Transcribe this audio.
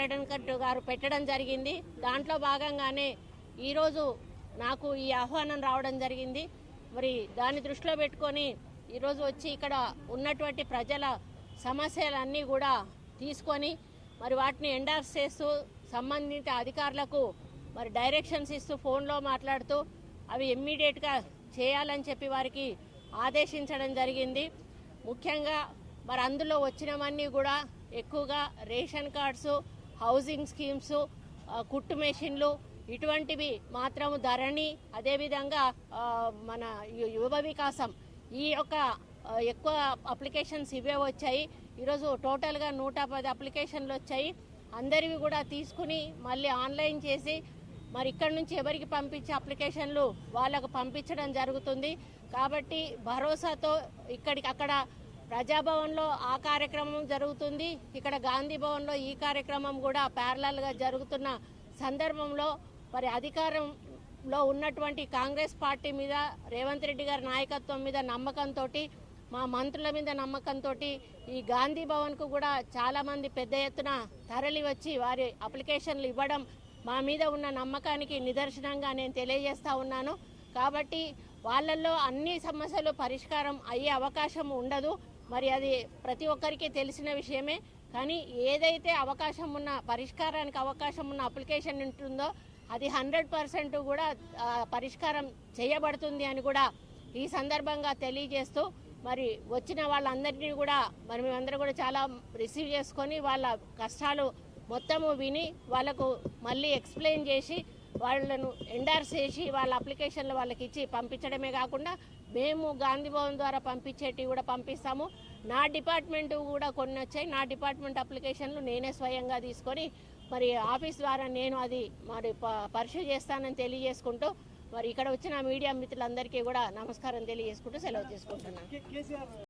పెడన్కట్ గారు పెట్టడం జరిగింది. దాంట్లో భాగంగానే ఈరోజు నాకు ఈ ఆహ్వానం రావడం జరిగింది. మరి దాన్ని దృష్టిలో పెట్టుకొని ఈరోజు వచ్చి ఇక్కడ ఉన్నటువంటి ప్రజల సమస్యలన్నీ కూడా తీసుకొని మరి వాటిని ఎండార్స్ చేస్తూ సంబంధిత అధికారులకు మరి డైరెక్షన్స్ ఇస్తూ ఫోన్లో మాట్లాడుతూ అవి ఇమ్మీడియట్గా చేయాలని చెప్పి వారికి ఆదేశించడం జరిగింది. ముఖ్యంగా మరి అందులో వచ్చినవన్నీ కూడా ఎక్కువగా రేషన్ కార్డ్స్, హౌసింగ్ స్కీమ్స్, కుట్టు మెషిన్లు ఇటువంటివి మాత్రం ధరణి, అదేవిధంగా మన యువ వికాసం ఈ యొక్క ఎక్కువ అప్లికేషన్స్ ఇవే వచ్చాయి. ఈరోజు టోటల్గా 110 అప్లికేషన్లు వచ్చాయి. అందరివి కూడా తీసుకుని మళ్ళీ ఆన్లైన్ చేసి మరి ఇక్కడ నుంచి ఎవరికి పంపించే అప్లికేషన్లు వాళ్ళకు పంపించడం జరుగుతుంది. కాబట్టి భరోసాతో అక్కడ ప్రజాభవన్లో ఆ కార్యక్రమం జరుగుతుంది, ఇక్కడ గాంధీ భవన్లో ఈ కార్యక్రమం కూడా ప్యారలల్గా జరుగుతున్న సందర్భంలో మరి అధికారంలో ఉన్నటువంటి కాంగ్రెస్ పార్టీ మీద, రేవంత్ రెడ్డి గారి నాయకత్వం మీద నమ్మకంతో, మా మంత్రుల మీద నమ్మకంతో ఈ గాంధీ భవన్కు కూడా చాలామంది పెద్ద ఎత్తున తరలి వచ్చి వారి అప్లికేషన్లు ఇవ్వడం మా మీద ఉన్న నమ్మకానికి నిదర్శనంగా నేను తెలియజేస్తా ఉన్నాను. కాబట్టి వాళ్ళల్లో అన్ని సమస్యలు పరిష్కారం అయ్యే అవకాశం ఉండదు. మరి అది ప్రతి ఒక్కరికి తెలిసిన విషయమే. కానీ ఏదైతే అవకాశం ఉన్న పరిష్కారానికి అవకాశం ఉన్న అప్లికేషన్ ఉంటుందో అది 100% కూడా పరిష్కారం చేయబడుతుంది అని కూడా ఈ సందర్భంగా తెలియజేస్తూ మరి వచ్చిన వాళ్ళందరినీ కూడా మరి మేమందరం కూడా చాలా రిసీవ్ చేసుకొని వాళ్ళ కష్టాలు మొత్తము విని వాళ్ళకు మళ్ళీ ఎక్స్ప్లెయిన్ చేసి వాళ్ళను ఎండార్స్ చేసి వాళ్ళ అప్లికేషన్లు వాళ్ళకి ఇచ్చి పంపించడమే కాకుండా మేము గాంధీ భవన్ ద్వారా పంపించేటివి కూడా పంపిస్తాము. నా డిపార్ట్మెంట్ కూడా కొన్ని వచ్చాయి. నా డిపార్ట్మెంట్ అప్లికేషన్లు నేనే స్వయంగా తీసుకొని మరి ఆఫీస్ ద్వారా నేను అది మరి పరిశీలి చేస్తానని తెలియజేసుకుంటూ మరి ఇక్కడ వచ్చిన మీడియా మిత్రులందరికీ కూడా నమస్కారం తెలియజేసుకుంటూ సెలవు తీసుకుంటున్నాను.